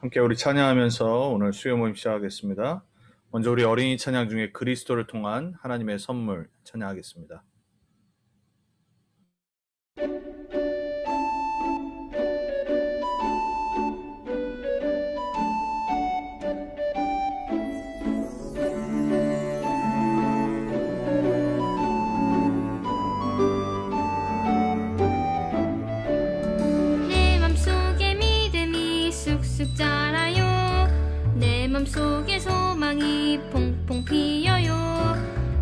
함께 우리 찬양하면서 오늘 수요 모임 시작하겠습니다. 먼저 우리 어린이 찬양 중에 그리스도를 통한 하나님의 선물 찬양하겠습니다. 내 맘속에 믿음이 쑥쑥 자라요. 내 맘속에 소망이 퐁퐁 피어요.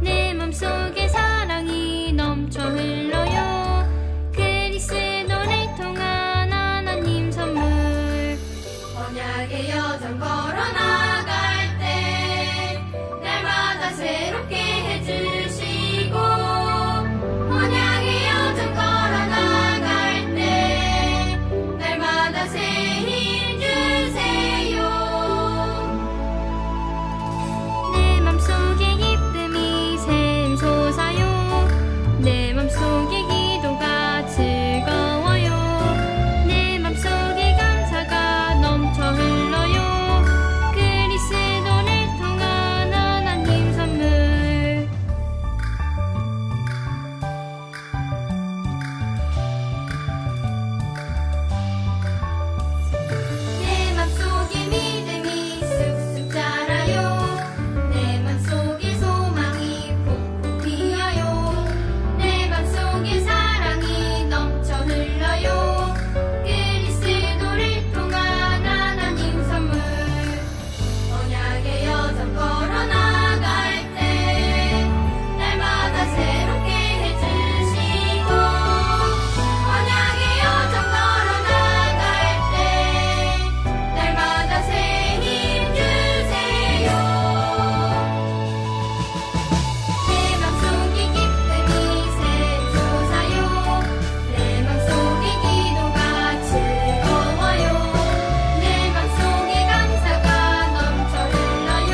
내 맘속에 사랑이 넘쳐 흘러요. 그리스도를 통한 하나님 선물. 언약의 여정 걸어나갈 때 날마다 새롭게 해주시고, 언약의 여정 걸어나갈 때 날마다 새 힘 주세요. 내 맘속에 기쁨이 샘솟아요. 내 맘속에 기도가 즐거워요. 내 맘속에 감사가 넘쳐 흘러요. 그리스도를 통한 하나님 선물. 내 맘속에 믿음이 쑥쑥 자라요. 내 맘속에 소망이 퐁퐁 피어요. 내 맘속에 사랑이 넘쳐 흘러요. 그리스도를 통한 하나님 선물. 언약의 여정 걸어나갈 때 날마다 새롭게 해주시고, 언약의 여정 걸어나갈 때 날마다 새 힘 주세요. 내 맘속에 기쁨이 샘솟아요. 내 맘속에 기도가 즐거워요. 내 맘속에 감사가 넘쳐 흘러요.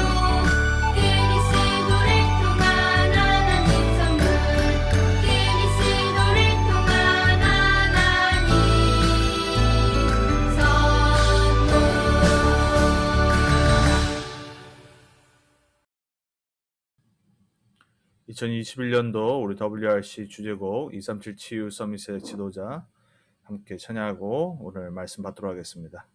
그리스도를 통한 하나님 선물. 그리스도를 통한 하나님 선물. 2021년도 우리 WRC 주제곡 237 치유 서밋의 지도자 함께 찬양하고 오늘 말씀 받도록 하겠습니다.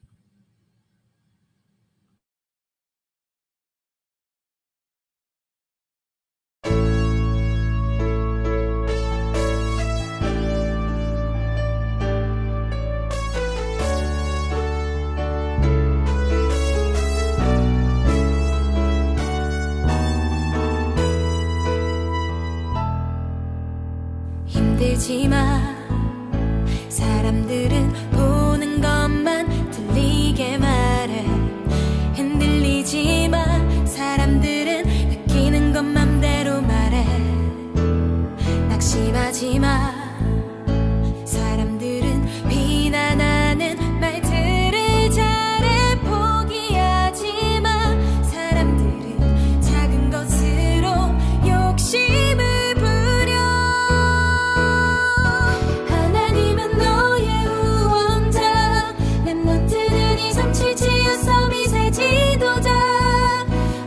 힘들지 마. 사람들은 보는 것만 들리게 말해. 흔들리지 마. 사람들은 느끼는 것 맘대로 말해. 낙심하지 마. 사람들은 비난하는 말들을 잘해. 포기하지 마. 사람들은 작은 것으로 욕심을 부려. 하나님은 너의 우원자. 렘넌트는 237 치유 서밋의 지도자.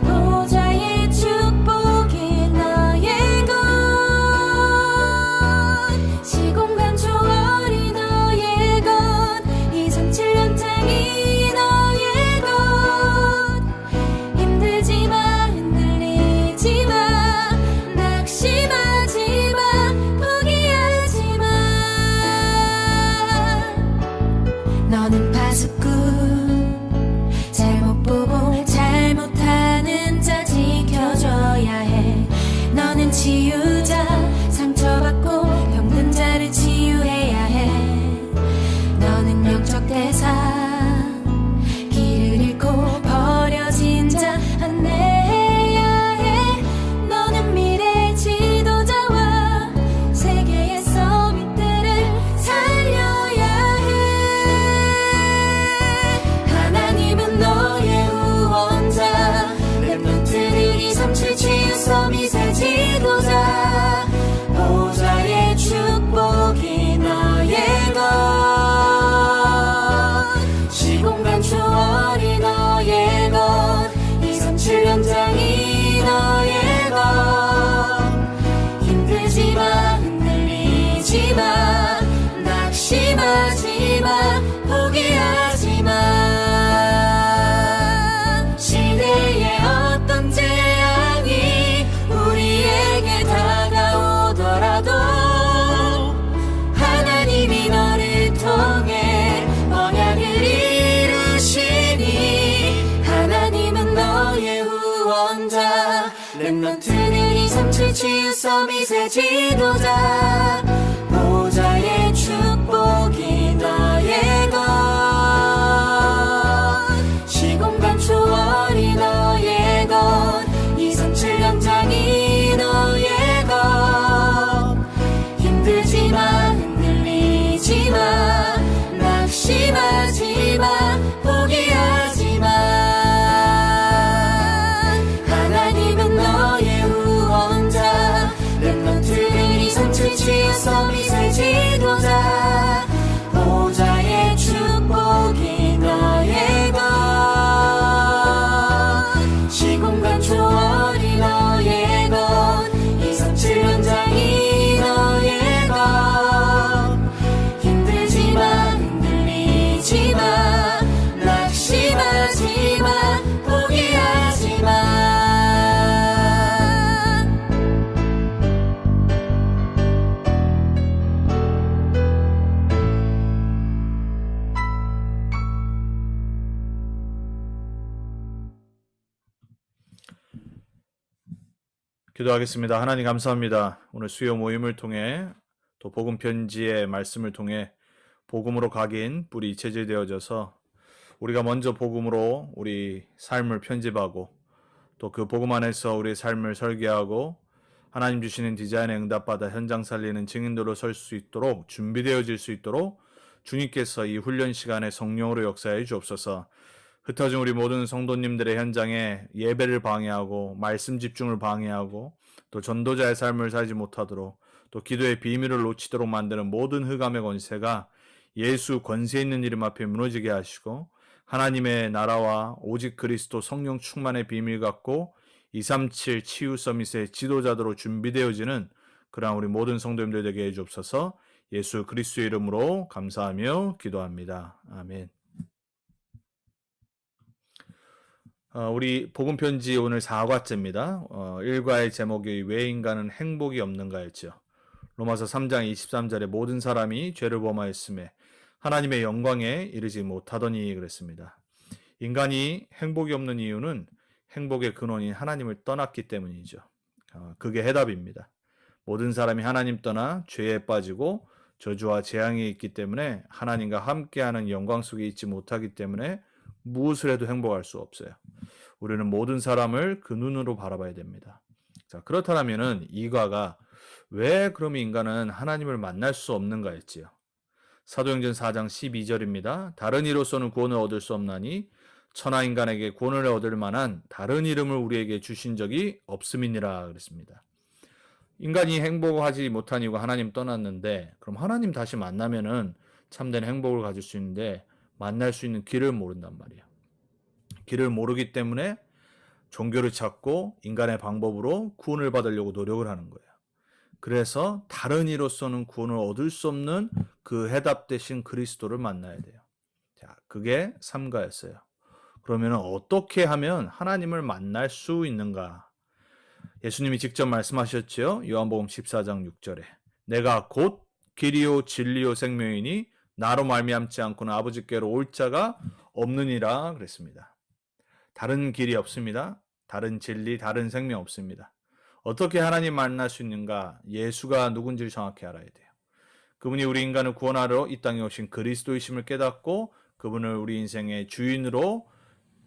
보좌의 축복이 너의 것. 시공간 초월이 너의 것. 237 연장이 너의 것. 힘들지 마. 흔들리지 마. 낙심하지 마. 포기하지 마. 너는 파수꾼. 잘못 보고 잘못하는 자 지켜줘야 해. 너는 치유자. 상처받고 병든 자를 치유해야 해. 너는 영적 대상. 길을 잃고 버려진 자 안내해야 해. 너는 미래 지도자와 세계의 서밋들을 살려야 해. 하나님은 너의 우원자. 렘넌트는 237 치유 서밋의 지도자. 치유 서밋의 지도자 보좌의 축복이 너의 것 시공간 초월이 너의 것 237 현장이 너의 것 힘들지만 흔들리지마 낙심하지마 포기하지마 하나님은 너의 후원자 렘넌트는 237 치유 서밋의 지도자 보좌의 축복이 너의 것 시공간 초월이 너의 것 237 현장이 너의 것 힘들지만 흔들리지마 낙심하지마 포기하지마 기도하겠습니다. 하나님 감사합니다. 오늘 수요 모임을 통해 또 복음 편지의 말씀을 통해 복음으로 각인 뿌리 체질되어져서 우리가 먼저 복음으로 우리 삶을 편집하고 또 그 복음 안에서 우리의 삶을 설계하고 하나님 주시는 디자인에 응답받아 현장 살리는 증인들로 설 수 있도록 준비되어질 수 있도록 주님께서 이 훈련 시간에 성령으로 역사해 주옵소서. 흩어진 우리 모든 성도님들의 현장에 예배를 방해하고 말씀 집중을 방해하고 또 전도자의 삶을 살지 못하도록 또 기도의 비밀을 놓치도록 만드는 모든 흑암의 권세가 예수 권세 있는 이름 앞에 무너지게 하시고 하나님의 나라와 오직 그리스도 성령 충만의 비밀 갖고 237 치유 서밋의 지도자들로 준비되어지는 그러한 우리 모든 성도님들 되게 해주옵소서. 예수 그리스도의 이름으로 감사하며 기도합니다. 아멘. 우리 복음 편지 오늘 4과째입니다. 1과의 제목이 왜 인간은 행복이 없는가였죠. 로마서 3장 23절에 모든 사람이 죄를 범하였음에 하나님의 영광에 이르지 못하더니 그랬습니다. 인간이 행복이 없는 이유는 행복의 근원인 하나님을 떠났기 때문이죠. 그게 해답입니다. 모든 사람이 하나님 떠나 죄에 빠지고 저주와 재앙이 있기 때문에 하나님과 함께하는 영광 속에 있지 못하기 때문에 무엇을 해도 행복할 수 없어요. 우리는 모든 사람을 그 눈으로 바라봐야 됩니다. 자, 그렇다면은 이과가 왜 그럼 인간은 하나님을 만날 수 없는가 했지요. 사도행전 4장 12절입니다. 다른 이로서는 구원을 얻을 수 없나니 천하 인간에게 구원을 얻을 만한 다른 이름을 우리에게 주신 적이 없음이니라 그랬습니다. 인간이 행복하지 못한 이유가 하나님 떠났는데 그럼 하나님 다시 만나면은 참된 행복을 가질 수 있는데 만날 수 있는 길을 모른단 말이에요. 길을 모르기 때문에 종교를 찾고 인간의 방법으로 구원을 받으려고 노력을 하는 거예요. 그래서 다른 이로서는 구원을 얻을 수 없는 그 해답 대신 그리스도를 만나야 돼요. 자, 그게 3가였어요. 그러면 어떻게 하면 하나님을 만날 수 있는가? 예수님이 직접 말씀하셨죠. 요한복음 14장 6절에 내가 곧 길이요 진리요 생명이니 나로 말미암지 않고는 아버지께로 올 자가 없느니라 그랬습니다. 다른 길이 없습니다. 다른 진리, 다른 생명 없습니다. 어떻게 하나님 만날 수 있는가? 예수가 누군지를 정확히 알아야 돼요. 그분이 우리 인간을 구원하러 이 땅에 오신 그리스도이심을 깨닫고 그분을 우리 인생의 주인으로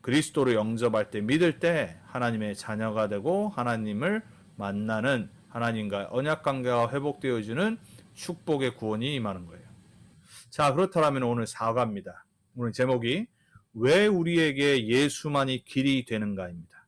그리스도로 영접할 때 믿을 때 하나님의 자녀가 되고 하나님을 만나는 하나님과 언약관계가 회복되어지는 축복의 구원이 임하는 거예요. 자, 그렇다면 오늘 4과입니다. 오늘 제목이 왜 우리에게 예수만이 길이 되는가입니다.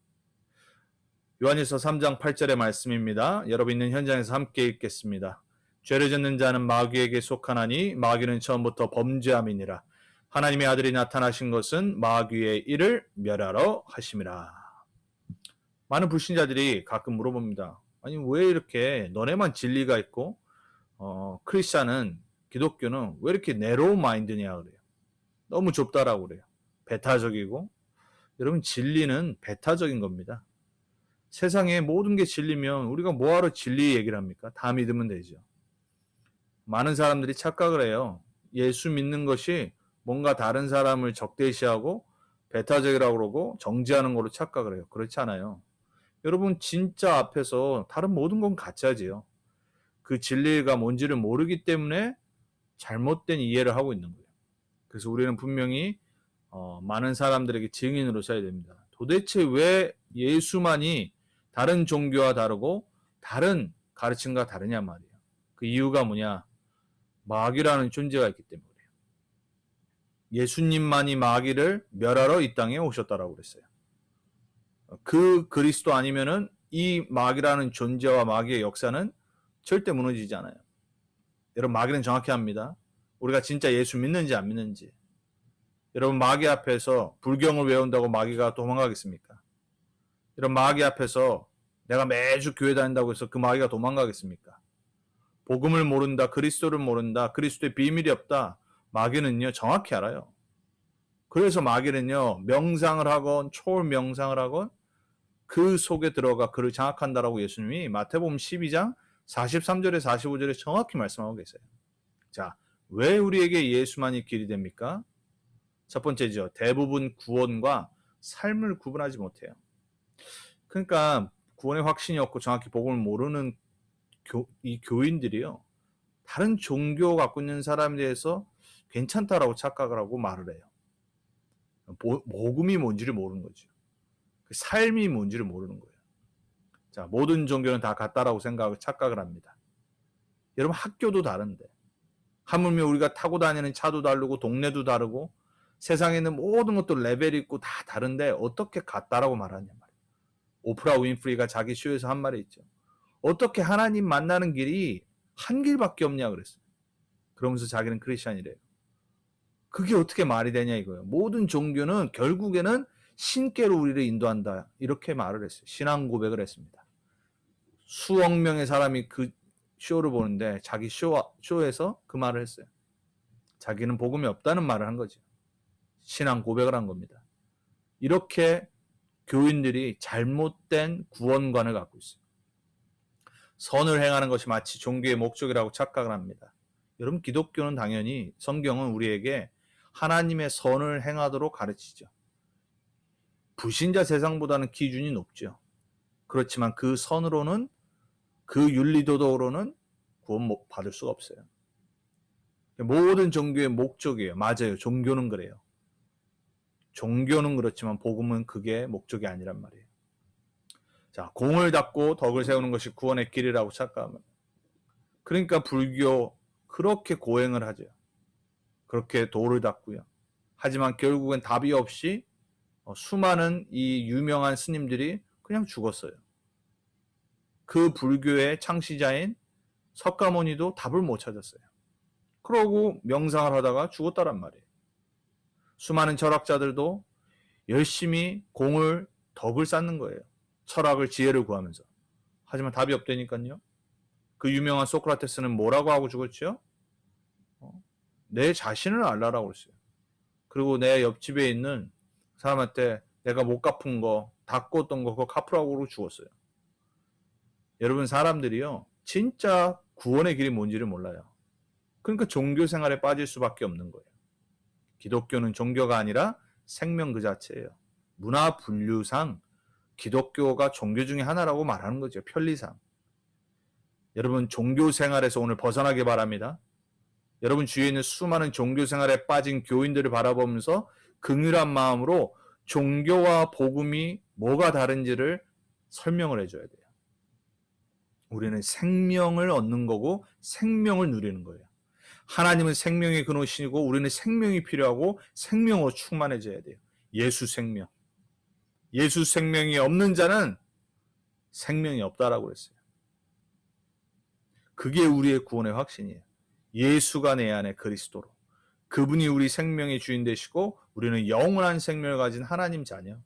요한일서 3장 8절의 말씀입니다. 여러분 있는 현장에서 함께 읽겠습니다. 죄를 짓는 자는 마귀에게 속하나니 마귀는 처음부터 범죄함이니라. 하나님의 아들이 나타나신 것은 마귀의 일을 멸하러 하심이라. 많은 불신자들이 가끔 물어봅니다. 아니 왜 이렇게 너네만 진리가 있고 크리스찬은 기독교는 왜 이렇게 네로우 마인드냐 그래요. 너무 좁다라고 그래요. 배타적이고. 여러분 진리는 배타적인 겁니다. 세상에 모든 게 진리면 우리가 뭐하러 진리 얘기를 합니까? 다 믿으면 되죠. 많은 사람들이 착각을 해요. 예수 믿는 것이 뭔가 다른 사람을 적대시하고 배타적이라고 그러고 정죄하는 걸로 착각을 해요. 그렇지 않아요. 여러분 진짜 앞에서 다른 모든 건 가짜지요. 그 진리가 뭔지를 모르기 때문에 잘못된 이해를 하고 있는 거예요. 그래서 우리는 분명히 많은 사람들에게 증인으로 서야 됩니다. 도대체 왜 예수만이 다른 종교와 다르고 다른 가르침과 다르냐 말이에요. 그 이유가 뭐냐? 마귀라는 존재가 있기 때문에 그래요. 예수님만이 마귀를 멸하러 이 땅에 오셨다라고 그랬어요. 그 그리스도 아니면은 이 마귀라는 존재와 마귀의 역사는 절대 무너지지 않아요. 여러분 마귀는 정확히 압니다. 우리가 진짜 예수 믿는지 안 믿는지. 여러분 마귀 앞에서 불경을 외운다고 마귀가 도망가겠습니까? 여러분 마귀 앞에서 내가 매주 교회 다닌다고 해서 그 마귀가 도망가겠습니까? 복음을 모른다, 그리스도를 모른다, 그리스도의 비밀이 없다. 마귀는요 정확히 알아요. 그래서 마귀는요 명상을 하건 초월 명상을 하건 그 속에 들어가 그를 장악한다라고 예수님이 마태복음 12장 43절에 45절에 정확히 말씀하고 계세요. 자, 왜 우리에게 예수만이 길이 됩니까? 첫 번째죠. 대부분 구원과 삶을 구분하지 못해요. 그러니까 구원의 확신이 없고 정확히 복음을 모르는 이 교인들이요. 다른 종교 갖고 있는 사람에 대해서 괜찮다라고 착각을 하고 말을 해요. 복음이 뭔지를 모르는 거죠. 그 삶이 뭔지를 모르는 거예요. 자, 모든 종교는 다 같다라고 착각을 합니다. 여러분 학교도 다른데 하물며 우리가 타고 다니는 차도 다르고 동네도 다르고 세상에 있는 모든 것도 레벨이 있고 다 다른데 어떻게 같다라고 말하냐 말이에요. 오프라 윈프리가 자기 쇼에서 한 말이 있죠. 어떻게 하나님 만나는 길이 한 길밖에 없냐 그랬어요. 그러면서 자기는 크리스찬이래요. 그게 어떻게 말이 되냐 이거예요. 모든 종교는 결국에는 신께로 우리를 인도한다. 이렇게 말을 했어요. 신앙 고백을 했습니다. 수억 명의 사람이 그 쇼를 보는데 자기 쇼에서 그 말을 했어요. 자기는 복음이 없다는 말을 한 거죠. 신앙 고백을 한 겁니다. 이렇게 교인들이 잘못된 구원관을 갖고 있어요. 선을 행하는 것이 마치 종교의 목적이라고 착각을 합니다. 여러분 기독교는 당연히 성경은 우리에게 하나님의 선을 행하도록 가르치죠. 불신자 세상보다는 기준이 높죠. 그렇지만 그 선으로는 그 윤리도덕으로는 구원 받을 수가 없어요. 모든 종교의 목적이에요. 맞아요. 종교는 그래요. 종교는 그렇지만 복음은 그게 목적이 아니란 말이에요. 자, 공을 닦고 덕을 세우는 것이 구원의 길이라고 착각하면 그러니까 불교 그렇게 고행을 하죠. 그렇게 도를 닦고요. 하지만 결국엔 답이 없이 수많은 이 유명한 스님들이 그냥 죽었어요. 그 불교의 창시자인 석가모니도 답을 못 찾았어요. 그러고 명상을 하다가 죽었다란 말이에요. 수많은 철학자들도 열심히 공을 덕을 쌓는 거예요. 철학을 지혜를 구하면서. 하지만 답이 없다니까요. 그 유명한 소크라테스는 뭐라고 하고 죽었죠? 내 자신을 알라라고 그랬어요. 그리고 내 옆집에 있는 사람한테 내가 못 갚은 거, 닦았던 거 그거 갚으라고 그러고 죽었어요. 여러분 사람들이요. 진짜 구원의 길이 뭔지를 몰라요. 그러니까 종교 생활에 빠질 수밖에 없는 거예요. 기독교는 종교가 아니라 생명 그 자체예요. 문화 분류상 기독교가 종교 중에 하나라고 말하는 거죠. 편리상. 여러분 종교 생활에서 오늘 벗어나기 바랍니다. 여러분 주위에 있는 수많은 종교 생활에 빠진 교인들을 바라보면서 긍휼한 마음으로 종교와 복음이 뭐가 다른지를 설명을 해줘야 돼요. 우리는 생명을 얻는 거고 생명을 누리는 거예요. 하나님은 생명의 근원이시고 우리는 생명이 필요하고 생명으로 충만해져야 돼요. 예수 생명. 예수 생명이 없는 자는 생명이 없다라고 그랬어요. 그게 우리의 구원의 확신이에요. 예수가 내 안에 그리스도로. 그분이 우리 생명의 주인 되시고 우리는 영원한 생명을 가진 하나님 자녀.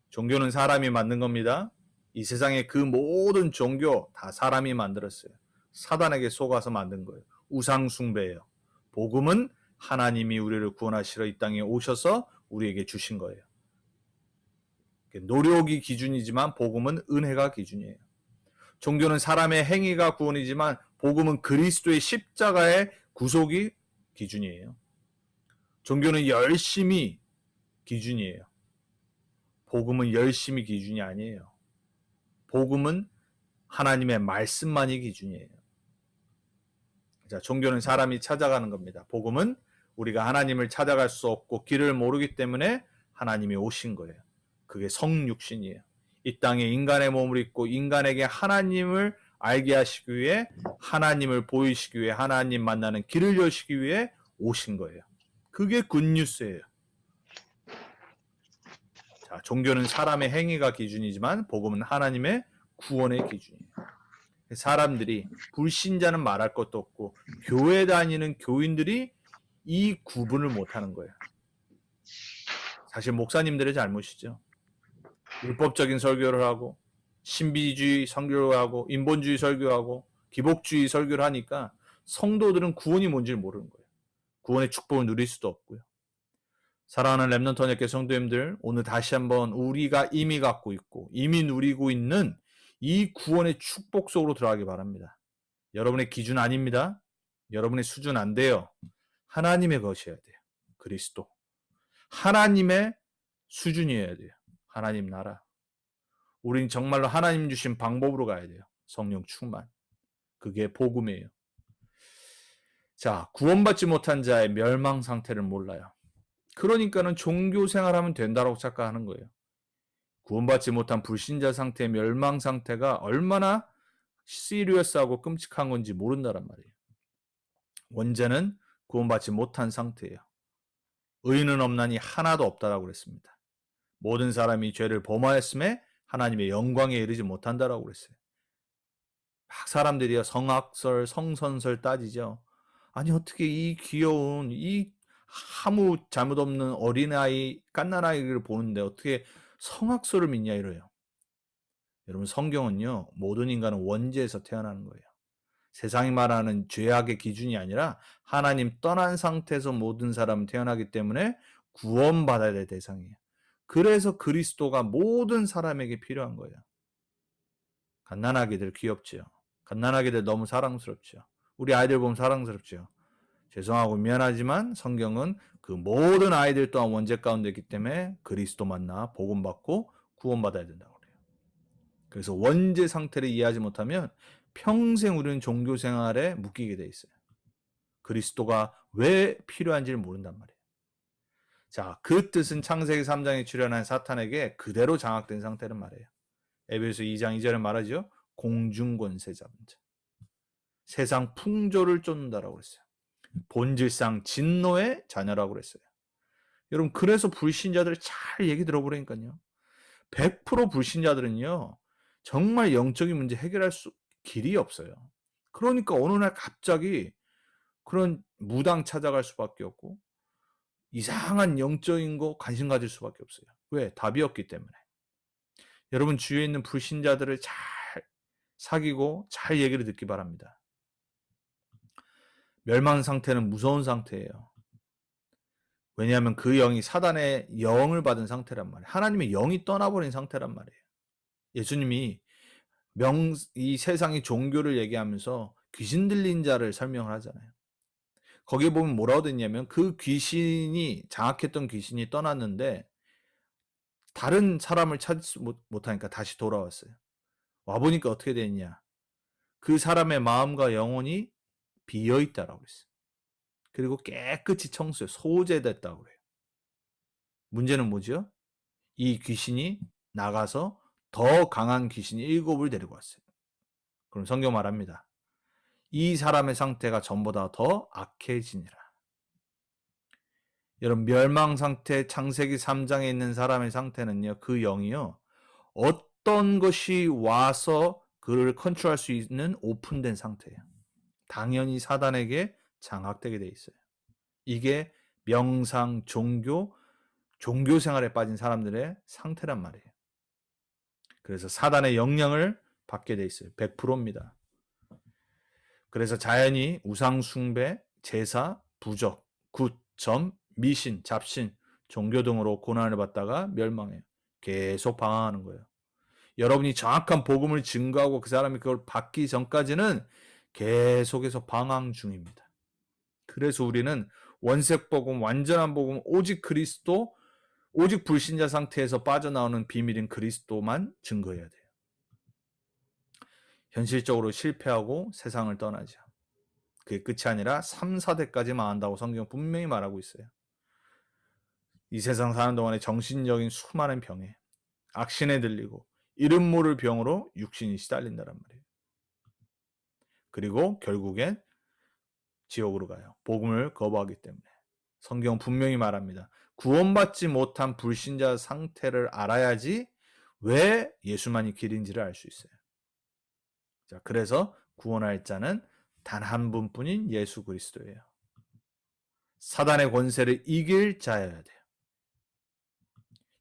종교는 사람이 만든 겁니다. 이 세상의 그 모든 종교 다 사람이 만들었어요. 사단에게 속아서 만든 거예요. 우상 숭배예요. 복음은 하나님이 우리를 구원하시러 이 땅에 오셔서 우리에게 주신 거예요. 노력이 기준이지만 복음은 은혜가 기준이에요. 종교는 사람의 행위가 구원이지만 복음은 그리스도의 십자가의 구속이 기준이에요. 종교는 열심히 기준이에요. 복음은 열심이 기준이 아니에요. 복음은 하나님의 말씀만이 기준이에요. 자, 종교는 사람이 찾아가는 겁니다. 복음은 우리가 하나님을 찾아갈 수 없고 길을 모르기 때문에 하나님이 오신 거예요. 그게 성육신이에요. 이 땅에 인간의 몸을 입고 인간에게 하나님을 알게 하시기 위해, 하나님을 보이시기 위해, 하나님 만나는 길을 여시기 위해 오신 거예요. 그게 굿뉴스예요. 자, 종교는 사람의 행위가 기준이지만 복음은 하나님의 구원의 기준이에요. 사람들이, 불신자는 말할 것도 없고 교회 다니는 교인들이 이 구분을 못하는 거예요. 사실 목사님들의 잘못이죠. 율법적인 설교를 하고 신비주의 설교를 하고 인본주의 설교하고 기복주의 설교를 하니까 성도들은 구원이 뭔지를 모르는 거예요. 구원의 축복을 누릴 수도 없고요. 사랑하는 렘넌트 언약궤 성도님들, 오늘 다시 한번 우리가 이미 갖고 있고 이미 누리고 있는 이 구원의 축복 속으로 들어가기 바랍니다. 여러분의 기준 아닙니다. 여러분의 수준 안 돼요. 하나님의 것이어야 돼요. 그리스도. 하나님의 수준이어야 돼요. 하나님 나라. 우린 정말로 하나님 주신 방법으로 가야 돼요. 성령 충만. 그게 복음이에요. 자, 구원받지 못한 자의 멸망 상태를 몰라요. 그러니까는 종교 생활하면 된다고 착각하는 거예요. 구원받지 못한 불신자 상태의 멸망 상태가 얼마나 시리어스하고 끔찍한 건지 모른다란 말이에요. 원죄는 구원받지 못한 상태예요. 의인은 없나니 하나도 없다라고 그랬습니다. 모든 사람이 죄를 범하였음에 하나님의 영광에 이르지 못한다라고 그랬어요. 막 사람들이 성악설, 성선설 따지죠. 아니 어떻게 이 귀여운, 이 아무 잘못 없는 어린아이, 갓난아이를 보는데 어떻게 성악설을 믿냐 이래요. 여러분, 성경은요, 모든 인간은 원죄에서 태어나는 거예요. 세상이 말하는 죄악의 기준이 아니라 하나님 떠난 상태에서 모든 사람은 태어나기 때문에 구원받아야 될 대상이에요. 그래서 그리스도가 모든 사람에게 필요한 거예요. 갓난아기들 귀엽죠. 갓난아기들 너무 사랑스럽죠. 우리 아이들 보면 사랑스럽죠. 죄송하고 미안하지만 성경은 그 모든 아이들 또한 원죄 가운데 있기 때문에 그리스도 만나 복음받고 구원받아야 된다고 그래요. 그래서 원죄 상태를 이해하지 못하면 평생 우리는 종교 생활에 묶이게 돼 있어요. 그리스도가 왜 필요한지를 모른단 말이에요. 자, 그 뜻은 창세기 3장에 출현한 사탄에게 그대로 장악된 상태는 말이에요. 에베소 2장 2절에 말하죠. 공중권세 잡은 자. 세상 풍조를 쫓는다라고 그랬어요. 본질상 진노의 자녀라고 그랬어요. 여러분, 그래서 불신자들 잘 얘기 들어보라니까요. 100% 불신자들은요, 정말 영적인 문제 해결할 길이 없어요. 그러니까 어느 날 갑자기 그런 무당 찾아갈 수밖에 없고 이상한 영적인 거 관심 가질 수밖에 없어요. 왜? 답이 없기 때문에. 여러분, 주위에 있는 불신자들을 잘 사귀고 잘 얘기를 듣기 바랍니다. 멸망 상태는 무서운 상태예요. 왜냐하면 그 영이 사단의 영을 받은 상태란 말이에요. 하나님의 영이 떠나버린 상태란 말이에요. 예수님이 이 세상의 종교를 얘기하면서 귀신 들린 자를 설명을 하잖아요. 거기에 보면 뭐라고 됐냐면 그 귀신이, 장악했던 귀신이 떠났는데 다른 사람을 찾지 못하니까 다시 돌아왔어요. 와보니까 어떻게 됐냐. 그 사람의 마음과 영혼이 비어있다라고 그랬어요. 그리고 깨끗이 청소해 소재됐다고 그래요. 문제는 뭐죠? 이 귀신이 나가서 더 강한 귀신이 7을 데리고 왔어요. 그럼 성경 말합니다. 이 사람의 상태가 전보다 더 악해지니라. 여러분, 멸망 상태, 창세기 3장에 있는 사람의 상태는요, 그 영이요, 어떤 것이 와서 그를 컨트롤할 수 있는 오픈된 상태예요. 당연히 사단에게 장악되게 돼 있어요. 이게 명상, 종교 생활에 빠진 사람들의 상태란 말이에요. 그래서 사단의 영향을 받게 돼 있어요. 100%입니다. 그래서 자연히 우상 숭배, 제사, 부적, 굿, 점, 미신, 잡신, 종교 등으로 고난을 받다가 멸망해요. 계속 방황하는 거예요. 여러분이 정확한 복음을 증거하고 그 사람이 그걸 받기 전까지는 계속해서 방황 중입니다. 그래서 우리는 원색 복음, 완전한 복음, 오직 그리스도, 오직 불신자 상태에서 빠져나오는 비밀인 그리스도만 증거해야 돼요. 현실적으로 실패하고 세상을 떠나죠. 그게 끝이 아니라 3, 4대까지 망한다고 성경은 분명히 말하고 있어요. 이 세상 사는 동안에 정신적인 수많은 병에 악신에 들리고 이름 모를 병으로 육신이 시달린다란 말이에요. 그리고 결국엔 지옥으로 가요. 복음을 거부하기 때문에. 성경은 분명히 말합니다. 구원받지 못한 불신자 상태를 알아야지 왜 예수만이 길인지를 알 수 있어요. 자, 그래서 구원할 자는 단 한 분뿐인 예수 그리스도예요. 사단의 권세를 이길 자여야 돼요.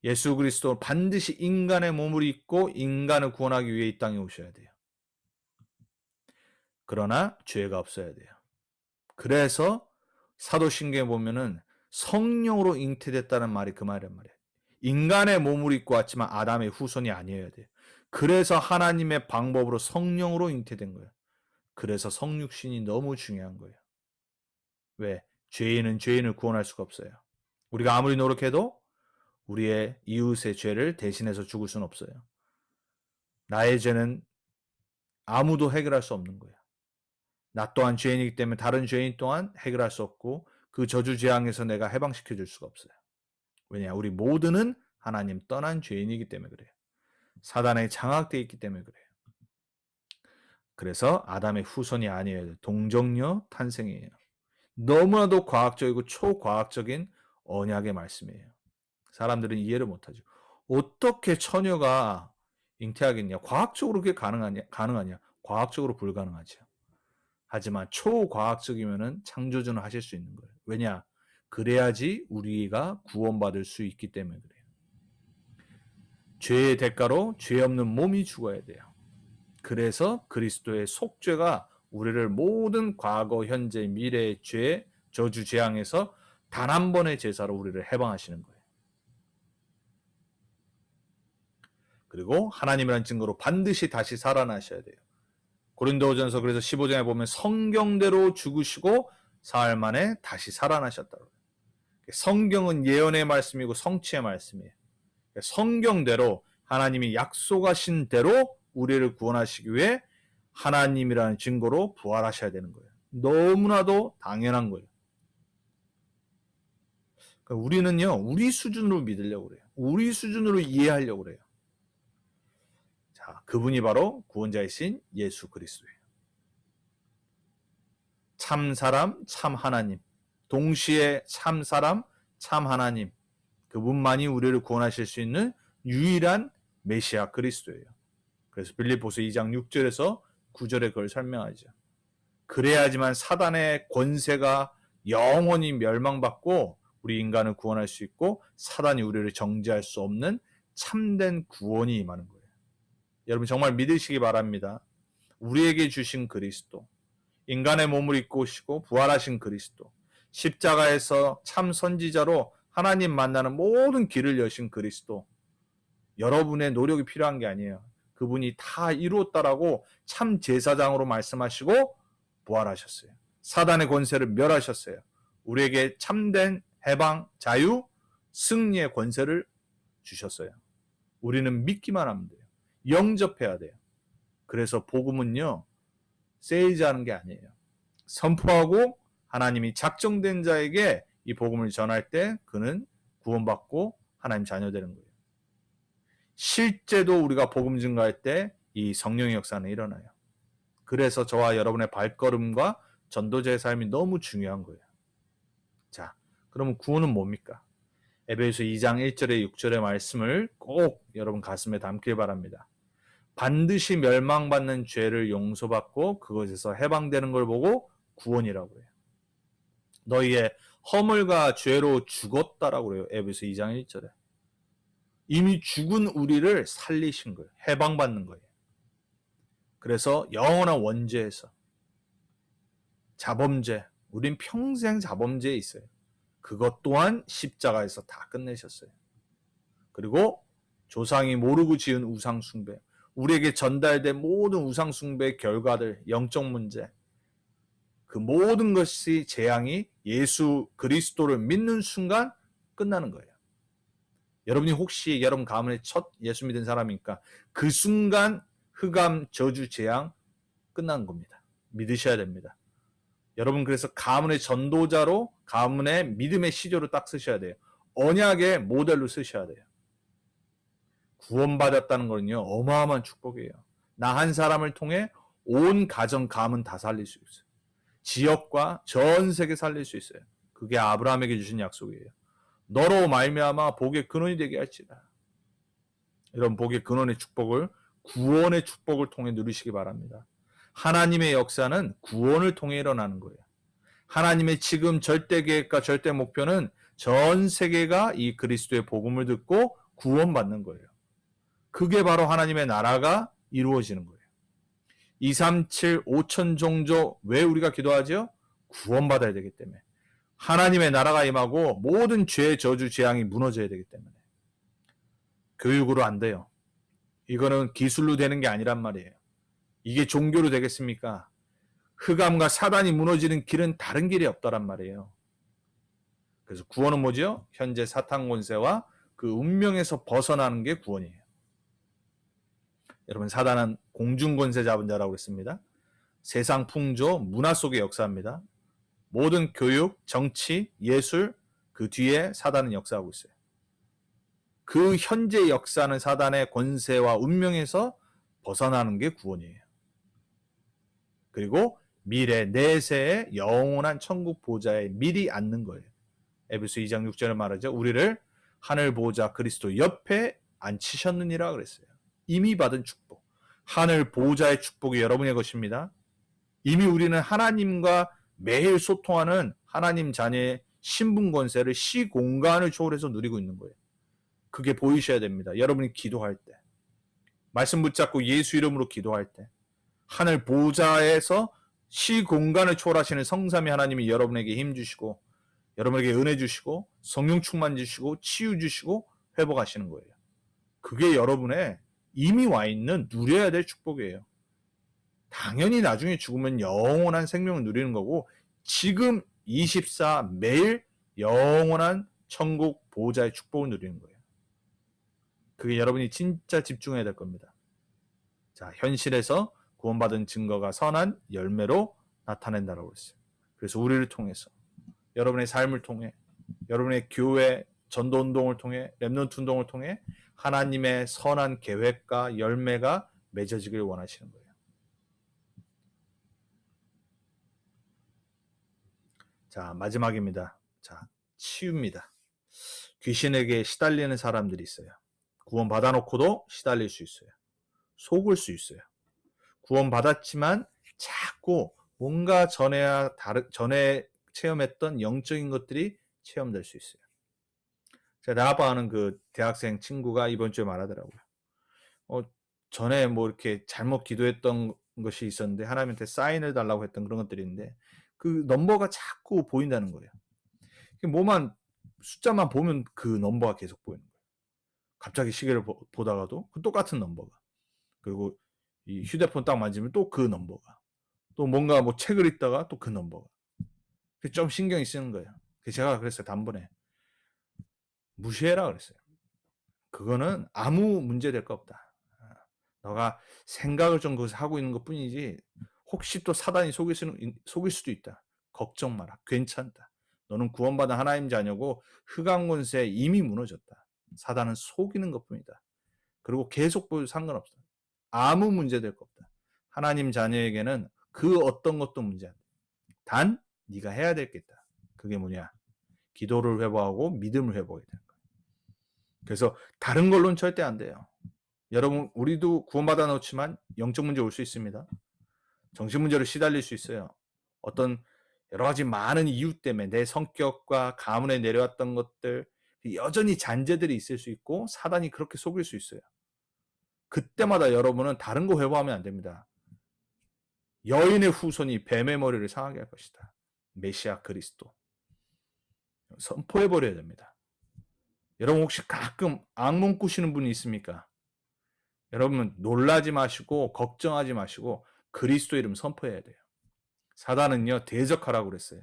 예수 그리스도 반드시 인간의 몸을 입고 인간을 구원하기 위해 이 땅에 오셔야 돼요. 그러나 죄가 없어야 돼요. 그래서 사도신경에 보면은 성령으로 잉태됐다는 말이 그 말이란 말이에요. 인간의 몸을 입고 왔지만 아담의 후손이 아니어야 돼요. 그래서 하나님의 방법으로 성령으로 잉태된 거예요. 그래서 성육신이 너무 중요한 거예요. 왜? 죄인은 죄인을 구원할 수가 없어요. 우리가 아무리 노력해도 우리의 이웃의 죄를 대신해서 죽을 수는 없어요. 나의 죄는 아무도 해결할 수 없는 거예요. 나 또한 죄인이기 때문에 다른 죄인 또한 해결할 수 없고 그 저주 재앙에서 내가 해방시켜 줄 수가 없어요. 왜냐? 우리 모두는 하나님 떠난 죄인이기 때문에 그래요. 사단에 장악되어 있기 때문에 그래요. 그래서 아담의 후손이 아니에요. 동정녀 탄생이에요. 너무나도 과학적이고 초과학적인 언약의 말씀이에요. 사람들은 이해를 못하죠. 어떻게 처녀가 잉태하겠냐? 과학적으로 그게 가능하냐? 과학적으로 불가능하죠. 하지만 초과학적이면은 창조주는 하실 수 있는 거예요. 왜냐? 그래야지 우리가 구원받을 수 있기 때문에 그래요. 죄의 대가로 죄 없는 몸이 죽어야 돼요. 그래서 그리스도의 속죄가 우리를 모든 과거, 현재, 미래의 죄, 저주, 재앙에서 단 한 번의 제사로 우리를 해방하시는 거예요. 그리고 하나님이란 증거로 반드시 다시 살아나셔야 돼요. 고린도전서 그래서 15장에 보면 성경대로 죽으시고 사흘 만에 다시 살아나셨다고. 성경은 예언의 말씀이고 성취의 말씀이에요. 성경대로 하나님이 약속하신 대로 우리를 구원하시기 위해 하나님이라는 증거로 부활하셔야 되는 거예요. 너무나도 당연한 거예요. 그러니까 우리는요, 우리 수준으로 믿으려고 그래요. 우리 수준으로 이해하려고 그래요. 자, 그분이 바로 구원자이신 예수 그리스도예요. 참 사람, 참 하나님. 동시에 참 사람, 참 하나님. 그분만이 우리를 구원하실 수 있는 유일한 메시아 그리스도예요. 그래서 빌립보서 2장 6절에서 9절에 그걸 설명하죠. 그래야지만 사단의 권세가 영원히 멸망받고 우리 인간을 구원할 수 있고 사단이 우리를 정죄할 수 없는 참된 구원이 임하는 거예요. 여러분 정말 믿으시기 바랍니다. 우리에게 주신 그리스도, 인간의 몸을 입고 오시고 부활하신 그리스도, 십자가에서 참 선지자로 하나님 만나는 모든 길을 여신 그리스도, 여러분의 노력이 필요한 게 아니에요. 그분이 다 이루었다라고 참 제사장으로 말씀하시고 부활하셨어요. 사단의 권세를 멸하셨어요. 우리에게 참된 해방, 자유, 승리의 권세를 주셨어요. 우리는 믿기만 하면 돼요. 영접해야 돼요. 그래서 복음은요, 세이즈하는 게 아니에요. 선포하고 하나님이 작정된 자에게 이 복음을 전할 때 그는 구원받고 하나님 자녀 되는 거예요. 실제도 우리가 복음 증거할 때 이 성령의 역사는 일어나요. 그래서 저와 여러분의 발걸음과 전도자의 삶이 너무 중요한 거예요. 자, 그러면 구원은 뭡니까? 에베소서 2장 1절에 6절의 말씀을 꼭 여러분 가슴에 담길 바랍니다. 반드시 멸망받는 죄를 용서받고 그것에서 해방되는 걸 보고 구원이라고 해요. 너희의 허물과 죄로 죽었다라고 그래요. 에베소서 2장 1절에. 이미 죽은 우리를 살리신 거예요. 해방받는 거예요. 그래서 영원한 원죄에서 자범죄, 우린 평생 자범죄에 있어요. 그것 또한 십자가에서 다 끝내셨어요. 그리고 조상이 모르고 지은 우상 숭배, 우리에게 전달된 모든 우상 숭배의 결과들, 영적 문제, 그 모든 것이 재앙이 예수 그리스도를 믿는 순간 끝나는 거예요. 여러분이 혹시 여러분 가문의 첫 예수 믿은 사람이니까 그 순간 흑암, 저주, 재앙 끝난 겁니다. 믿으셔야 됩니다. 여러분 그래서 가문의 전도자로 가문의 믿음의 시조로 딱 쓰셔야 돼요. 언약의 모델로 쓰셔야 돼요. 구원받았다는 거는요 어마어마한 축복이에요. 나 한 사람을 통해 온 가정 가문 다 살릴 수 있어요. 지역과 전 세계 살릴 수 있어요. 그게 아브라함에게 주신 약속이에요. 너로 말미암아 복의 근원이 되게 할지라. 이런 복의 근원의 축복을 구원의 축복을 통해 누리시기 바랍니다. 하나님의 역사는 구원을 통해 일어나는 거예요. 하나님의 지금 절대 계획과 절대 목표는 전 세계가 이 그리스도의 복음을 듣고 구원받는 거예요. 그게 바로 하나님의 나라가 이루어지는 거예요. 237 5천 종족 왜 우리가 기도하죠? 구원받아야 되기 때문에. 하나님의 나라가 임하고 모든 죄, 저주, 재앙이 무너져야 되기 때문에. 교육으로 안 돼요. 이거는 기술로 되는 게 아니란 말이에요. 이게 종교로 되겠습니까? 흑암과 사단이 무너지는 길은 다른 길이 없다란 말이에요. 그래서 구원은 뭐죠? 현재 사탄 권세와 그 운명에서 벗어나는 게 구원이에요. 여러분 사단은 공중 권세 잡은 자라고 했습니다. 세상 풍조, 문화 속의 역사입니다. 모든 교육, 정치, 예술 그 뒤에 사단은 역사하고 있어요. 그 현재 역사는 사단의 권세와 운명에서 벗어나는 게 구원이에요. 그리고 미래 내세의 영원한 천국 보좌에 미리 앉는 거예요. 에베소 2장 6절에 말하죠. 우리를 하늘 보좌 그리스도 옆에 앉히셨느니라 그랬어요. 이미 받은 축복. 하늘 보좌의 축복이 여러분의 것입니다. 이미 우리는 하나님과 매일 소통하는 하나님 자녀의 신분 권세를 시공간을 초월해서 누리고 있는 거예요. 그게 보이셔야 됩니다. 여러분이 기도할 때. 말씀 붙잡고 예수 이름으로 기도할 때. 하늘 보좌에서 시공간을 초월하시는 성삼위 하나님이 여러분에게 힘 주시고 여러분에게 은혜 주시고 성령 충만 주시고 치유 주시고 회복하시는 거예요. 그게 여러분의 이미 와 있는 누려야 될 축복이에요. 당연히 나중에 죽으면 영원한 생명을 누리는 거고 지금 24 매일 영원한 천국 보호자의 축복을 누리는 거예요. 그게 여러분이 진짜 집중해야 될 겁니다. 자, 현실에서 구원받은 증거가 선한 열매로 나타낸다라고 했어요. 그래서 우리를 통해서 여러분의 삶을 통해 여러분의 교회 전도운동을 통해 렘넌트 운동을 통해 하나님의 선한 계획과 열매가 맺어지길 원하시는 거예요. 자, 마지막입니다. 자, 치유입니다. 귀신에게 시달리는 사람들이 있어요. 구원 받아놓고도 시달릴 수 있어요. 속을 수 있어요. 구원 받았지만 자꾸 뭔가 전에 체험했던 영적인 것들이 체험될 수 있어요. 제가 나아빠 하는 그 대학생 친구가 이번 주에 말하더라고요. 전에 뭐 이렇게 잘못 기도했던 것이 있었는데 하나님한테 사인을 달라고 했던 그런 것들이 있는데 그 넘버가 자꾸 보인다는 거예요. 뭐만 숫자만 보면 그 넘버가 계속 보이는 거예요. 갑자기 시계를 보다가도 그 똑같은 넘버가. 그리고 이 휴대폰 딱 만지면 또 그 넘버가. 또 뭔가 뭐 책을 읽다가 또 그 넘버가. 좀 신경이 쓰는 거예요. 제가 그랬어요. 단번에. 무시해라 그랬어요. 그거는 아무 문제 될 거 없다. 너가 생각을 좀 거기서 하고 있는 것 뿐이지 혹시 또 사단이 속일 수도 있다. 걱정 마라. 괜찮다. 너는 구원받은 하나님 자녀고 흑암 권세에 이미 무너졌다. 사단은 속이는 것 뿐이다. 그리고 계속 보여도 상관없어. 아무 문제 될 거 없다. 하나님 자녀에게는 그 어떤 것도 문제 안 돼. 단 네가 해야 될 게 있다. 그게 뭐냐? 기도를 회복하고 믿음을 회복해야 되는 거예요. 그래서 다른 걸로는 절대 안 돼요. 여러분 우리도 구원받아 놓지만 영적 문제 올 수 있습니다. 정신 문제로 시달릴 수 있어요. 어떤 여러 가지 많은 이유 때문에 내 성격과 가문에 내려왔던 것들 여전히 잔재들이 있을 수 있고 사단이 그렇게 속일 수 있어요. 그때마다 여러분은 다른 거 회복하면 안 됩니다. 여인의 후손이 뱀의 머리를 상하게 할 것이다. 메시아 그리스도 선포해버려야 됩니다. 여러분 혹시 가끔 악몽 꾸시는 분이 있습니까? 여러분 놀라지 마시고 걱정하지 마시고 그리스도 이름 선포해야 돼요. 사단은요 대적하라고 그랬어요.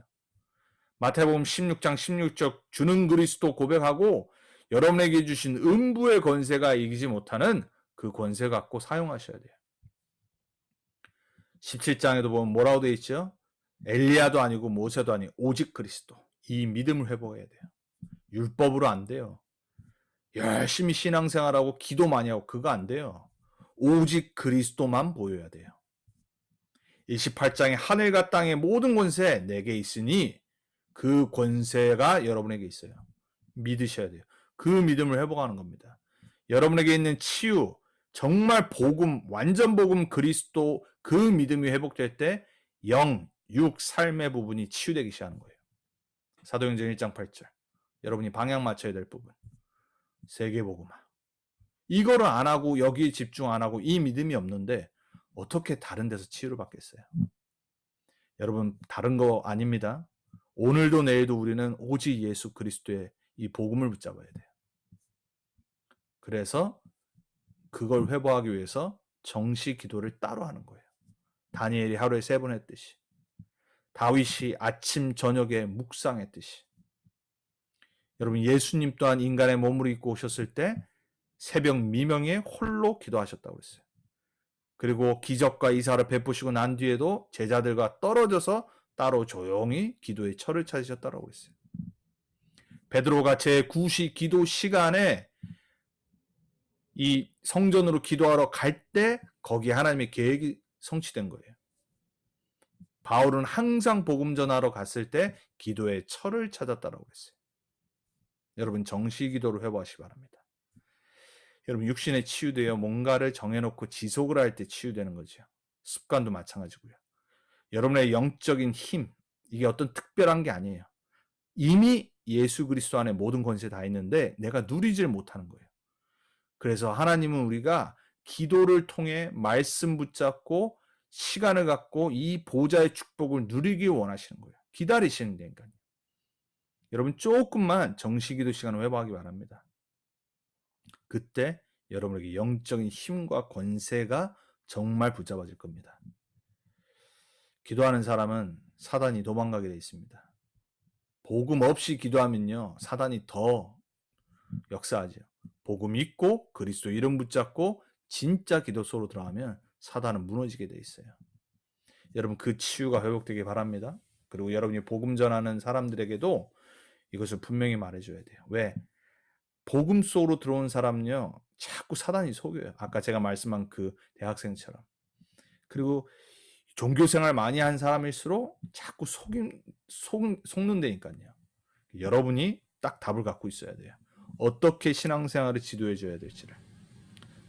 마태복음 16장 16절 주는 그리스도 고백하고 여러분에게 주신 음부의 권세가 이기지 못하는 그 권세 갖고 사용하셔야 돼요. 17장에도 보면 뭐라고 되어 있죠? 엘리야도 아니고 모세도 아니고 오직 그리스도. 이 믿음을 회복해야 돼요. 율법으로 안 돼요. 열심히 신앙생활하고 기도 많이 하고 그거 안 돼요. 오직 그리스도만 보여야 돼요. 28장에 하늘과 땅의 모든 권세 내게 있으니 그 권세가 여러분에게 있어요. 믿으셔야 돼요. 그 믿음을 회복하는 겁니다. 여러분에게 있는 치유, 정말 복음, 완전 복음 그리스도 그 믿음이 회복될 때 영, 육, 삶의 부분이 치유되기 시작하는 거예요. 사도행전 1장 8절. 여러분이 방향 맞춰야 될 부분. 세계복음화. 이거를 안 하고 여기에 집중 안 하고 이 믿음이 없는데 어떻게 다른 데서 치유를 받겠어요? 여러분 다른 거 아닙니다. 오늘도 내일도 우리는 오직 예수 그리스도의 이 복음을 붙잡아야 돼요. 그래서 그걸 회복하기 위해서 정시 기도를 따로 하는 거예요. 다니엘이 하루에 3번 했듯이, 다윗이 아침 저녁에 묵상했듯이. 여러분 예수님 또한 인간의 몸을 입고 오셨을 때 새벽 미명에 홀로 기도하셨다고 했어요. 그리고 기적과 이사를 베푸시고 난 뒤에도 제자들과 떨어져서 따로 조용히 기도의 철을 찾으셨다고 했어요. 베드로가 제9시 기도 시간에 이 성전으로 기도하러 갈 때 거기에 하나님의 계획이 성취된 거예요. 바울은 항상 복음 전하러 갔을 때 기도의 철을 찾았다고 했어요. 여러분 정시 기도를 회복하시기 바랍니다. 여러분 육신에 치유되어 뭔가를 정해놓고 지속을 할 때 치유되는 거죠. 습관도 마찬가지고요. 여러분의 영적인 힘, 이게 어떤 특별한 게 아니에요. 이미 예수 그리스도 안에 모든 권세 다 있는데 내가 누리질 못하는 거예요. 그래서 하나님은 우리가 기도를 통해 말씀 붙잡고 시간을 갖고 이 보좌의 축복을 누리기 원하시는 거예요. 기다리시는 거니까요. 여러분 조금만 정시기도 시간을 회복하기 바랍니다. 그때 여러분에게 영적인 힘과 권세가 정말 붙잡아질 겁니다. 기도하는 사람은 사단이 도망가게 돼 있습니다. 복음 없이 기도하면요, 사단이 더 역사하죠. 복음 있고 그리스도 이름 붙잡고 진짜 기도 속으로 들어가면 사단은 무너지게 돼 있어요. 여러분 그 치유가 회복되기 바랍니다. 그리고 여러분이 복음 전하는 사람들에게도 이것을 분명히 말해줘야 돼요. 왜? 복음 속으로 들어온 사람은요, 자꾸 사단이 속여요. 아까 제가 말씀한 그 대학생처럼. 그리고 종교생활 많이 한 사람일수록 자꾸 속는다니까요. 여러분이 딱 답을 갖고 있어야 돼요. 어떻게 신앙생활을 지도해 줘야 될지를.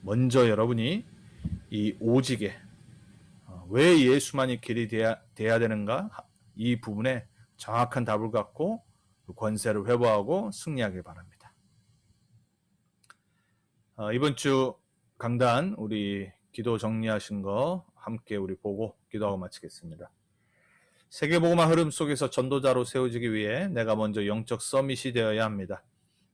먼저 여러분이 이 오직에 왜 예수만이 길이 돼야 되는가, 이 부분에 정확한 답을 갖고 권세를 회복하고 승리하길 바랍니다. 이번 주 강단 우리 기도 정리하신 거 함께 우리 보고 기도하고 마치겠습니다. 세계복음화 흐름 속에서 전도자로 세워지기 위해 내가 먼저 영적 서밋이 되어야 합니다.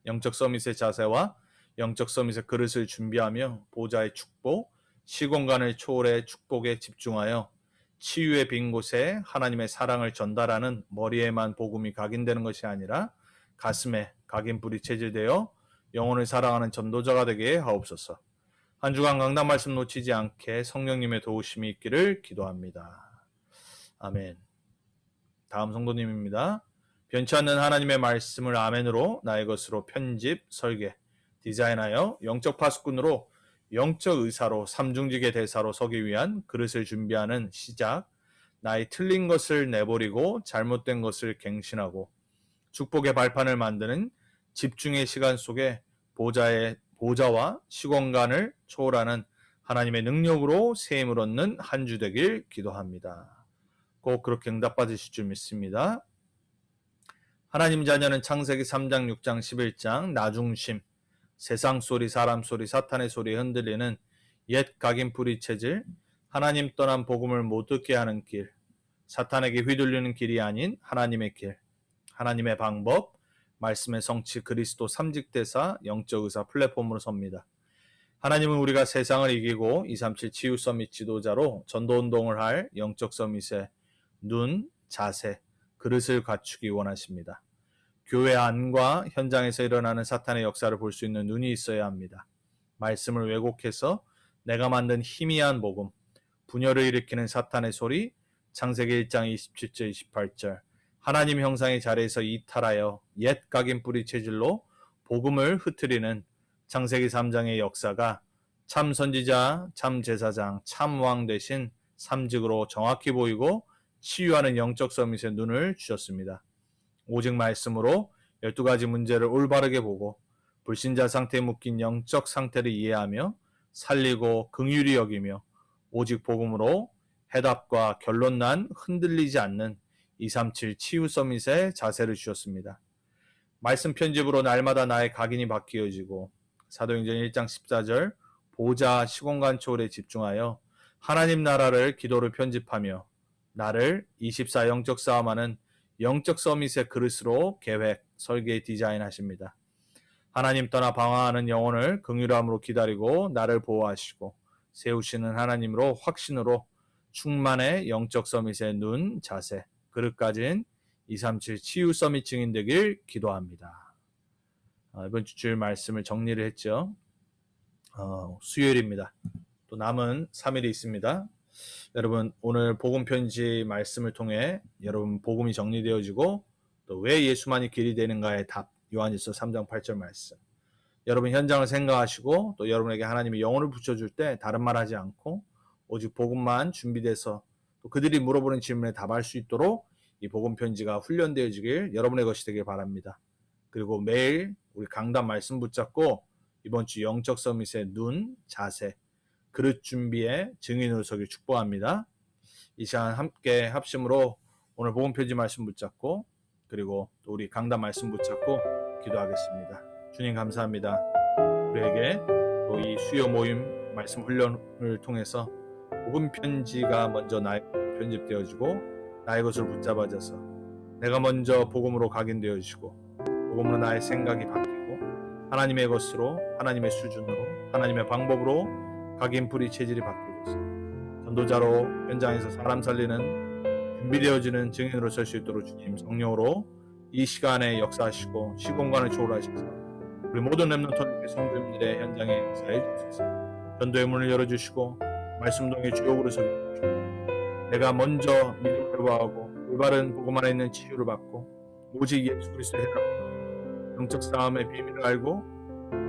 영적 서밋의 자세와 영적 서밋의 그릇을 준비하며 보좌의 축복, 시공간을 초월해 축복에 집중하여 치유의 빈 곳에 하나님의 사랑을 전달하는 머리에만 복음이 각인되는 것이 아니라 가슴에 각인불이 체질되어 영혼을 사랑하는 전도자가 되게 하옵소서. 한 주간 강단 말씀 놓치지 않게 성령님의 도우심이 있기를 기도합니다. 아멘. 다음 성도님입니다. 변치 않는 하나님의 말씀을 아멘으로 나의 것으로 편집, 설계, 디자인하여 영적 파수꾼으로 영적 의사로 삼중직의 대사로 서기 위한 그릇을 준비하는 시작, 나의 틀린 것을 내버리고 잘못된 것을 갱신하고 축복의 발판을 만드는 집중의 시간 속에 보좌와 시공간을 초월하는 하나님의 능력으로 세임을 얻는 한 주 되길 기도합니다. 꼭 그렇게 응답받으실 줄 믿습니다. 하나님 자녀는 창세기 3장, 6장, 11장 나중심, 세상 소리, 사람 소리, 사탄의 소리에 흔들리는 옛 각인뿌리 체질, 하나님 떠난 복음을 못 듣게 하는 길, 사탄에게 휘둘리는 길이 아닌 하나님의 길, 하나님의 방법, 말씀의 성취 그리스도 삼직대사 영적 의사 플랫폼으로 섭니다. 하나님은 우리가 세상을 이기고 237 치유 서밋 지도자로 전도운동을 할 영적 서밋의 눈, 자세, 그릇을 갖추기 원하십니다. 교회 안과 현장에서 일어나는 사탄의 역사를 볼 수 있는 눈이 있어야 합니다. 말씀을 왜곡해서 내가 만든 희미한 복음, 분열을 일으키는 사탄의 소리, 창세기 1장 27절 28절, 하나님 형상의 자리에서 이탈하여 옛 각인 뿌리 체질로 복음을 흩트리는 창세기 3장의 역사가 참 선지자, 참 제사장, 참 왕 대신 삼직으로 정확히 보이고 치유하는 영적 서밋의 눈을 주셨습니다. 오직 말씀으로 12가지 문제를 올바르게 보고 불신자 상태에 묶인 영적 상태를 이해하며 살리고 긍휼히 여기며 오직 복음으로 해답과 결론난 흔들리지 않는 237 치유 서밋의 자세를 주셨습니다. 말씀 편집으로 날마다 나의 각인이 바뀌어지고 사도행전 1장 14절 보좌 시공간 초월에 집중하여 하나님 나라를 기도로 편집하며 나를 24 영적 싸움하는 영적 서밋의 그릇으로 계획, 설계, 디자인하십니다. 하나님 떠나 방황하는 영혼을 긍휼함으로 기다리고 나를 보호하시고 세우시는 하나님으로 확신으로 충만의 영적 서밋의 눈, 자세, 그릇 가진 237 치유 서밋 증인 되길 기도합니다. 이번 주일 말씀을 정리를 했죠. 수요일입니다. 또 남은 3일이 있습니다. 여러분 오늘 복음 편지 말씀을 통해 여러분 복음이 정리되어지고 또 왜 예수만이 길이 되는가의 답 요한일서 3장 8절 말씀 여러분 현장을 생각하시고 또 여러분에게 하나님이 영혼을 붙여줄 때 다른 말 하지 않고 오직 복음만 준비돼서 또 그들이 물어보는 질문에 답할 수 있도록 이 복음 편지가 훈련되어지길 여러분의 것이 되길 바랍니다. 그리고 매일 우리 강단 말씀 붙잡고 이번 주 영적 서밋의 눈, 자세, 그릇 준비에 증인으로 서길 축복합니다. 이 시간 함께 합심으로 오늘 복음 편지 말씀 붙잡고 그리고 또 우리 강단 말씀 붙잡고 기도하겠습니다. 주님 감사합니다. 우리에게 또 이 수요 모임 말씀 훈련을 통해서 복음 편지가 먼저 나의 편집되어지고 나의 것으로 붙잡아져서 내가 먼저 복음으로 각인되어지고 복음으로 나의 생각이 바뀌고 하나님의 것으로 하나님의 수준으로 하나님의 방법으로 각인 뿌리 체질이 바뀌어져서 전도자로 현장에서 사람 살리는 준비되어지는 증인으로 설 수 있도록 주님 성령으로 이 시간에 역사하시고 시공간을 초월하셔서 우리 모든 렘넌트 성도님들의 현장에 역사해 주셔서 전도의 문을 열어주시고 말씀동의 주역으로 서게 해주시고 내가 먼저 믿음을 구하고 올바른 복음 안에 있는 치유를 받고 오직 예수 그리스도의 해답 영적 싸움의 비밀을 알고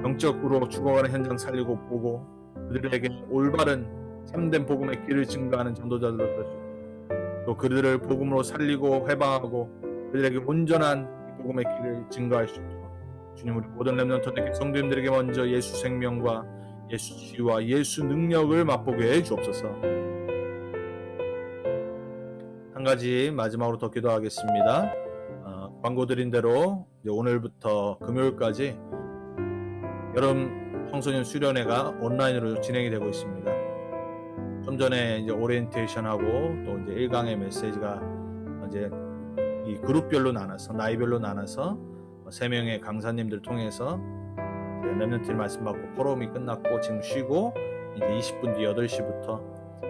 영적으로 죽어가는 현장 살리고 보고 그들에게 올바른 참된 복음의 길을 증거하는 전도자들로 될 수 있고 또 그들을 복음으로 살리고 해방하고 그들에게 온전한 복음의 길을 증거할 수 있도록 주님 우리 모든 렘넌트들 성도님들에게 먼저 예수 생명과 예수 치유와 예수 능력을 맛보게 해 주옵소서. 한 가지 마지막으로 더 기도하겠습니다. 광고 드린 대로 이제 오늘부터 금요일까지 여름 청소년 수련회가 온라인으로 진행이 되고 있습니다. 좀 전에 이제 오리엔테이션하고 또 이제 1강의 메시지가 이제 이 그룹별로 나눠서 나이별로 나눠서 3명의 강사님들 통해서 렘넌트 말씀 받고 포럼이 끝났고 지금 쉬고 이제 20분 뒤 8시부터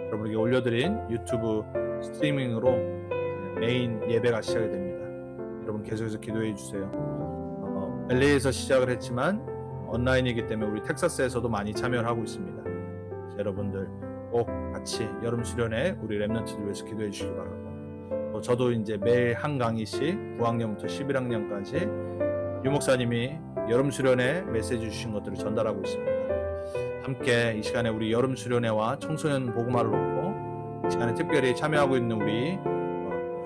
여러분에게 올려드린 유튜브 스트리밍으로 메인 예배가 시작이 됩니다. 여러분 계속해서 기도해 주세요. LA에서 시작을 했지만 온라인이기 때문에 우리 텍사스에서도 많이 참여를 하고 있습니다. 여러분들 꼭 같이 여름 수련회 우리 렘넌트들 위해서 기도해 주시기 바라고 저도 이제 매일 한 강의씩 9학년부터 11학년까지 유 목사님이 여름 수련회 메시지 주신 것들을 전달하고 있습니다. 함께 이 시간에 우리 여름 수련회와 청소년 복음화를 놓고 이 시간에 특별히 참여하고 있는 우리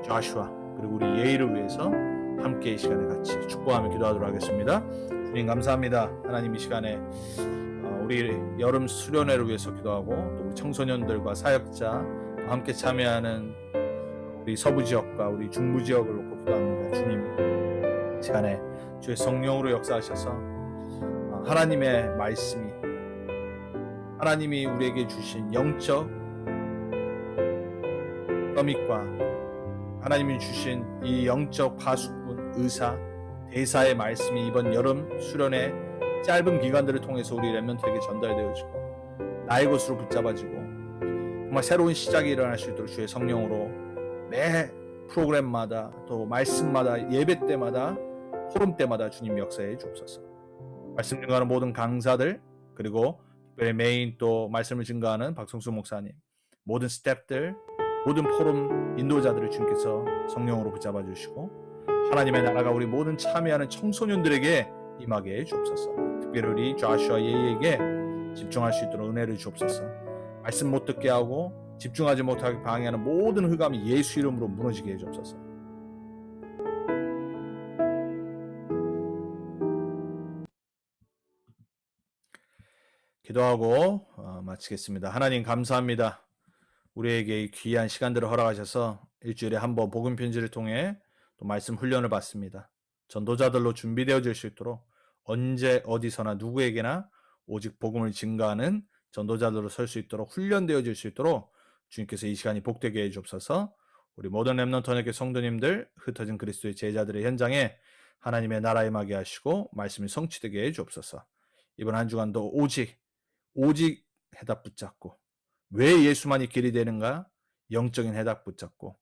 조슈아 그리고 우리 예의를 위해서 함께 이 시간에 같이 축복하며 기도하도록 하겠습니다. 주님 감사합니다. 하나님 이 시간에 우리 여름 수련회를 위해서 기도하고 또 우리 청소년들과 사역자 또 함께 참여하는 우리 서부 지역과 우리 중부 지역을 놓고 기도합니다. 주님 이 시간에 주의 성령으로 역사하셔서 하나님의 말씀이 하나님이 우리에게 주신 영적 서밋과 하나님이 주신 이 영적 파수꾼 의사 대사의 말씀이 이번 여름 수련회 짧은 기간들을 통해서 우리 렘넌트에게 전달되어지고 나의 것으로 붙잡아지고 정말 새로운 시작이 일어날 수 있도록 주의 성령으로 매 프로그램마다 또 말씀마다 예배 때마다 포럼 때마다 주님 역사해 주옵소서. 말씀 증거하는 모든 강사들, 그리고 특별히 메인 또 말씀을 증거하는 박성수 목사님, 모든 스태프들, 모든 포럼 인도자들을 주님께서 성령으로 붙잡아 주시고 하나님의 나라가 우리 모든 참여하는 청소년들에게 임하게 해 주옵소서. 특별히 우리 조슈아 예에게 집중할 수 있도록 은혜를 주옵소서. 말씀 못 듣게 하고 집중하지 못하게 방해하는 모든 흑암이 예수 이름으로 무너지게 해 주옵소서. 기도하고 마치겠습니다. 하나님 감사합니다. 우리에게 이 귀한 시간들을 허락하셔서 일주일에 한 번 복음 편지를 통해 또 말씀 훈련을 받습니다. 전도자들로 준비되어질 수 있도록 언제 어디서나 누구에게나 오직 복음을 증거하는 전도자들로 설 수 있도록 훈련되어질 수 있도록 주님께서 이 시간이 복되게 해주옵소서. 우리 모든 렘넌트 언약교회 성도님들, 흩어진 그리스도의 제자들의 현장에 하나님의 나라에 임하게 하시고 말씀이 성취되게 해주옵소서. 이번 한 주간도 오직 해답 붙잡고 왜 예수만이 길이 되는가 영적인 해답 붙잡고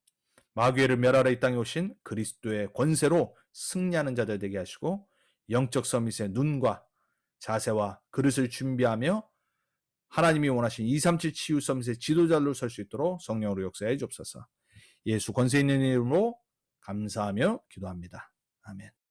마귀를 멸하러 이 땅에 오신 그리스도의 권세로 승리하는 자들 되게 하시고 영적 서밋의 눈과 자세와 그릇을 준비하며 하나님이 원하신 237 치유 서밋의 지도자로 설 수 있도록 성령으로 역사해 주옵소서. 예수 권세 있는 이름으로 감사하며 기도합니다. 아멘.